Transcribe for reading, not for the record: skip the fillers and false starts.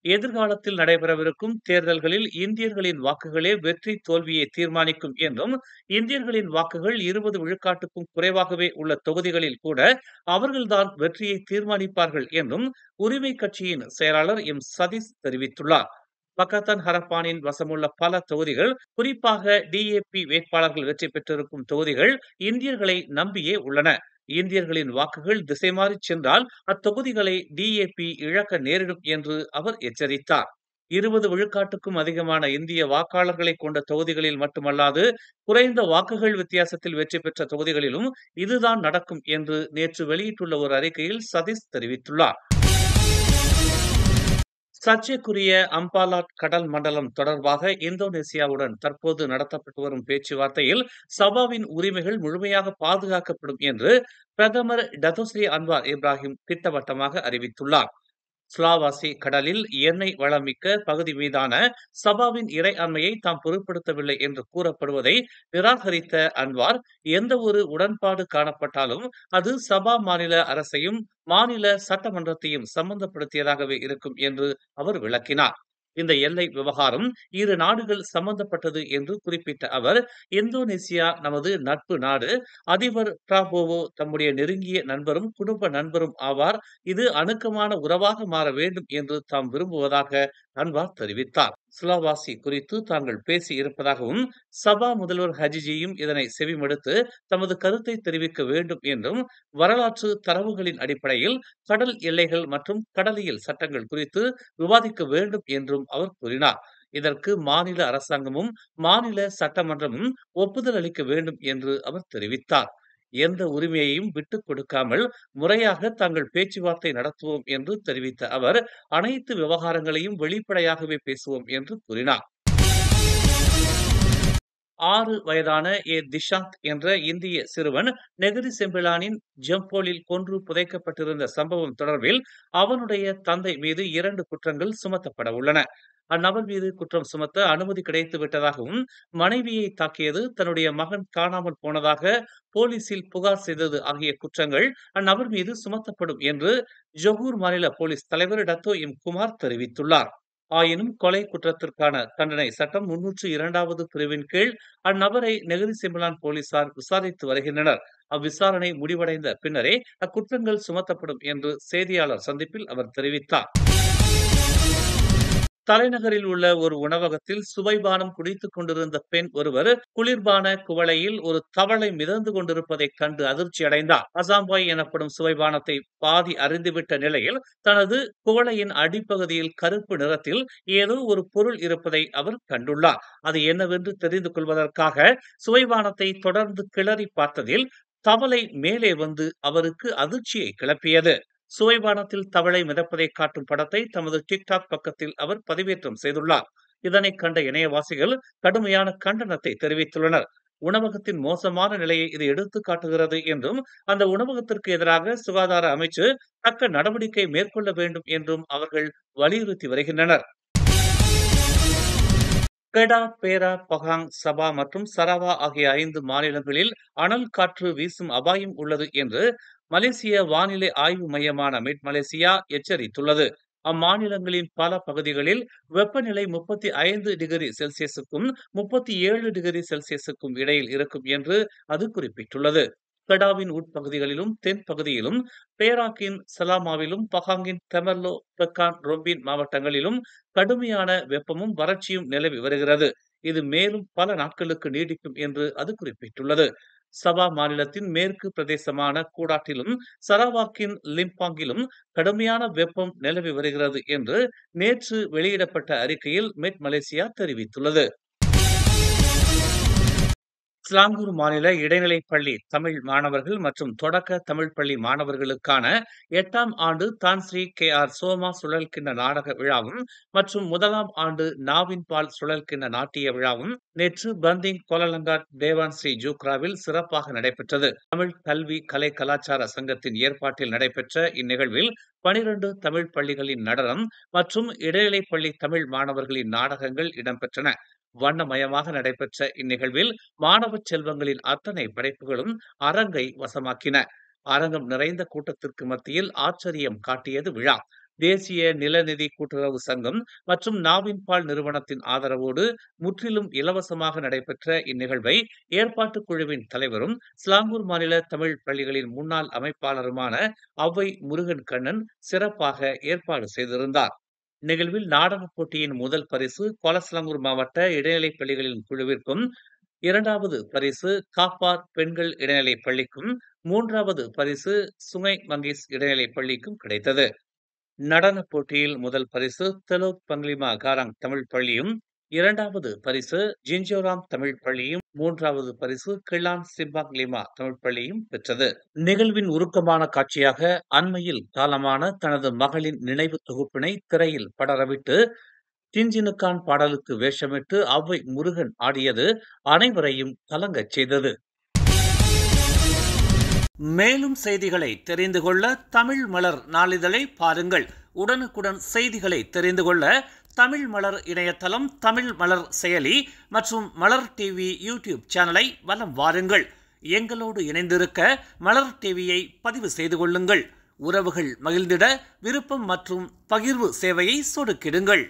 எதிர்காலத்தில் நடைபெறவிருக்கும் தேர்தல்களில் இந்தியர்களின் வாக்குகளே வெற்றி தோல்வியை தீர்மானிக்கும் என்றும், இந்தியர்களின் வாக்குகள் 20 விழுக்காட்டுக்கும் குறைவாகவே உள்ள தொகுதிகளில் கூட அவர்கள்தான் வெற்றியை தீர்மானிப்பார்கள் என்றும் உரிமை கட்சியின் செயலாளர் சதீஷ் தெரிவித்துள்ளார். பக்கத்தான் ஹரப்பானின் வசமுள்ள பல தொகுதிகள், குறிப்பாக டிஏபி வேட்பாளர்கள் வெற்றி பெற்றிருக்கும் தொகுதிகள் இந்தியர்களை நம்பியே உள்ளன. இந்தியர்களின் வாக்குகள் திசை மாறிச் சென்றால் அத்தொகுதிகளை டிஏபி இழக்க நேரிடும் என்று அவர் எச்சரித்தார். 20 விழுக்காட்டுக்கும் அதிகமான இந்திய வாக்காளர்களை கொண்ட தொகுதிகளில் மட்டுமல்லாது, குறைந்த வாக்குகள் வித்தியாசத்தில் வெற்றி பெற்ற தொகுதிகளிலும் இதுதான் நடக்கும் என்று நேற்று வெளியிட்டுள்ள ஒரு அறிக்கையில் சதீஷ் தெரிவித்துள்ளார். சர்ச்சைக்குரிய அம்பாலாட் கடல் மண்டலம் தொடர்பாக இந்தோனேசியாவுடன் தற்போது நடத்தப்பட்டு வரும் பேச்சுவார்த்தையில் சபாவின் உரிமைகள் முழுமையாக பாதுகாக்கப்படும் என்று பிரதமர் டத்தோஸ்ரீ அன்வார் இப்ராஹிம் திட்டவட்டமாக அறிவித்துள்ளார். சுலாவாசி கடலில் எண்ணெய் வளமிக்க பகுதி மீதான சபாவின் இறையாண்மையை தாம் பொருட்படுத்தவில்லை என்று கூறப்படுவதை நிராகரித்த அன்வார், எந்த ஒரு உடன்பாடு காணப்பட்டாலும் அது சபா மாநில அரசையும் மாநில சட்டமன்றத்தையும் சம்பந்தப்படுத்தியதாகவே இருக்கும் என்று அவர் விளக்கினார். இந்த எல்லை விவகாரம் இரு நாடுகள் சம்பந்தப்பட்டது என்று குறிப்பிட்ட அவர், இந்தோனேசியா நமது நட்பு நாடு. அதிபர் பிராபோவோ தம்முடைய நெருங்கிய நண்பரும் குடும்ப நண்பரும் ஆவார். இது அணுக்கமான உறவாக மாற வேண்டும் என்று தாம் விரும்புவதாக அன்வார் தெரிவித்தார். சுலாவாசி குறித்து தாங்கள் பேசி இருப்பதாகவும், சபா முதல்வர் ஹஜிஜியும் இதனை செவிமடுத்து தமது கருத்தை தெரிவிக்க வேண்டும் என்றும், வரலாற்று தரவுகளின் அடிப்படையில் கடல் எல்லைகள் மற்றும் கடலியல் சட்டங்கள் குறித்து விவாதிக்க வேண்டும் என்றும் அவர் கூறினார். இதற்கு மாநில அரசாங்கமும் மாநில சட்டமன்றமும் ஒப்புதல் அளிக்க வேண்டும் என்று அவர் தெரிவித்தார். எந்த உரிமையையும் விட்டுக் கொடுக்காமல் முறையாக தாங்கள் பேச்சுவார்த்தை நடத்துவோம் என்று தெரிவித்த அவர், அனைத்து விவகாரங்களையும் வெளிப்படையாகவே பேசுவோம் என்று கூறினார். 6 வயதான திஷாந்த் என்ற இந்திய சிறுவன் நெகிரி செம்பிலானின் ஜம்போலில் கொன்று புதைக்கப்பட்டிருந்த சம்பவம் தொடர்பில் அவனுடைய தந்தை மீது 2 குற்றங்கள் சுமத்தப்பட உள்ளன. அந்நபர் மீது குற்றம் சுமத்த அனுமதி கிடைத்து விட்டதாகவும், மனைவியை தாக்கியது, தன்னுடைய மகன் காணாமல் போனதாக போலீசில் புகார் செய்தது ஆகிய குற்றங்கள் அந்நபர் மீது சுமத்தப்படும் என்று ஜொகூர் மாநில போலீஸ் தலைவர் டத்தோ குமார் தெரிவித்துள்ளார். ஆயினும் கொலை குற்றத்திற்கான தண்டனை சட்டம் 302வது பிரிவின் கீழ் அந்நபரை நெகிரி செம்பிலான் போலீசார் விசாரித்து வருகின்றனர். அவ்விசாரணை முடிவடைந்த பின்னரே அக்குற்றங்கள் சுமத்தப்படும் என்று செய்தியாளர் சந்திப்பில் அவர் தெரிவித்தார். தலைநகரில் உள்ள ஒரு உணவகத்தில் சுவைபானம் குடித்துக் கொண்டிருந்த பெண் ஒருவர் குளிர்பான குவளையில் ஒரு தவளை மிதந்து கொண்டிருப்பதைக் கண்டு அதிர்ச்சி அடைந்தார். அசாம்பாய் எனப்படும் சுவைபானத்தை பாதி அறிந்துவிட்ட நிலையில் தனது குவளையின் அடிப்பகுதியில் கருப்பு நிறத்தில் ஏதோ ஒரு பொருள் இருப்பதை அவர் கண்டுள்ளார். அது என்னவென்று தெரிந்து கொள்வதற்காக சுவைபானத்தை தொடர்ந்து கிளறி பார்த்ததில் தவளை மேலே வந்து அவருக்கு அதிர்ச்சியை கிளப்பியது. சுவைபானத்தில் தவளை மிதப்பதை காட்டும் படத்தை தமது டிக்டாக் பக்கத்தில் அவர் பதிவேற்றம் செய்துள்ளார். இதனை கண்ட இணையவாசிகள் கடுமையான கண்டனத்தை தெரிவித்துள்ளனர். உணவகத்தின் மோசமான நிலையை இது எடுத்துக் காட்டுகிறது என்றும், அந்த உணவகத்திற்கு எதிராக சுகாதார அமைச்சு தக்க நடவடிக்கை மேற்கொள்ள வேண்டும் என்றும் அவர்கள் வலியுறுத்தி வருகின்றனர். கெடா, பேரா, பகாங், சபா மற்றும் சரவா ஆகிய 5 மாநிலங்களில் அனல் காற்று வீசும் அபாயம் உள்ளது என்று மலேசிய வானிலை ஆய்வு மையமான மிட் மலேசியா எச்சரித்துள்ளது. அம்மாநிலங்களின் பல பகுதிகளில் வெப்பநிலை 35 டிகிரி செல்சியஸுக்கும் 37 டிகிரி செல்சியஸுக்கும் இடையில் இருக்கும் என்று அது குறிப்பிட்டுள்ளது. கெடாவின் உட்பகுதிகளிலும் தென் பகுதியிலும், பேராக்கின் சலாமாவிலும், பகாங்கின் தெமர்லோ, பெக்கான், ரொம்பின் மாவட்டங்களிலும் கடுமையான வெப்பமும் வறட்சியும் நிலவி வருகிறது. இது மேலும் பல நாட்களுக்கு நீடிக்கும் என்று அது குறிப்பிட்டுள்ளது. சபா மாநிலத்தின் மேற்கு பிரதேசமான கூடாட்டிலும் சரவாக்கின் லிம்பாங்கிலும் கடுமையான வெப்பம் நிலவி வருகிறது என்று நேற்று வெளியிடப்பட்ட அறிக்கையில் மெட் மலேசியா தெரிவித்துள்ளது. ஸ்லாங்கூர் மாநில இடைநிலைப் பள்ளி தமிழ் மாணவர்கள் மற்றும் தொடக்க தமிழ் பள்ளி மாணவர்களுக்கான 8ஆம் ஆண்டு தான்ஸ்ரீ KR சோமா சுழல்கிண்ண நாடக விழாவும் மற்றும் 1ஆம் ஆண்டு நாவின் பால் சுழல்கிண்ண நாட்டிய விழாவும் நேற்று பந்திங் கோலலங்காட் தேவான் ஸ்ரீ ஜூக்ராவில் சிறப்பாக நடைபெற்றது. தமிழ் கல்வி கலை கலாச்சார சங்கத்தின் ஏற்பாட்டில் நடைபெற்ற இந்நிகழ்வில் 12 தமிழ் பள்ளிகளின் நடனம் மற்றும் இடைநிலைப் பள்ளி தமிழ் மாணவர்களின் நாடகங்கள் இடம்பெற்றன. வண்ணமயமாக நடைபெற்ற இந்நிகழ்வில் மாணவ செல்வங்களின் அத்தனை படைப்புகளும் அரங்கை வசமாக்கின. அரங்கம் நிறைந்த கூட்டத்திற்கு மத்தியில் ஆச்சரியம் காட்டியது விழா. தேசிய நிலநிதி கூட்டுறவு சங்கம் மற்றும் நாவின்பால் நிறுவனத்தின் ஆதரவோடு முற்றிலும் இலவசமாக நடைபெற்ற இந்நிகழ்வை ஏற்பாட்டுக் குழுவின் தலைவரும் சிலாங்கூர் மாநில தமிழ் பள்ளிகளின் முன்னாள் அமைப்பாளருமான ஔவை முருகன் கண்ணன் சிறப்பாக ஏற்பாடு செய்திருந்தார். நிகழ்வில் நாடகப் போட்டியின் முதல் பரிசு கோலசிலாங்கூர் மாவட்ட இடைநிலைப் பள்ளிகளின் குழுவிற்கும், 2வது பரிசு காப்பார் பெண்கள் இடைநிலைப் பள்ளிக்கும், 3வது பரிசு சுங்கை மங்கீஸ் இடைநிலைப் பள்ளிக்கும் கிடைத்தது. நடனப் போட்டியில் முதல் பரிசு தெலோக் பங்லிமா காராங் தமிழ் பள்ளியும், 2வது பரிசு ஜிஞ்சோராம் தமிழ் பள்ளியும், 3வது பரிசு கிளான் சிம்பாங் லிமா தமிழ் பள்ளியும் பெற்றது. நிகழ்வின் உருக்கமான காட்சியாக அண்மையில் காலமான தனது மகளின் நினைவு தொகுப்பினை திரையில் படரவிட்டு டின்ஜினுக்கான் பாடலுக்கு வேஷமிட்டு ஔவை முருகன் ஆடியது அனைவரையும் கலங்கச் செய்தது. மேலும் செய்திகளை தெரிந்து கொள்ள தமிழ் மலர் நாளிதழை பாருங்கள். உடனுக்குடன் செய்திகளை தெரிந்து கொள்ள தமிழ் மலர் இணையதளம், தமிழ் மலர் செயலி மற்றும் மலர் டிவி யூடியூப் சேனலை வலம் வாருங்கள். எங்களோடு இணைந்திருக்க மலர் டிவியை பதிவு செய்து கொள்ளுங்கள். உறவுகள் மகிழ்ந்திட விருப்பம் மற்றும் பகிர்வு சேவையை சொடுக்கிடுங்கள்.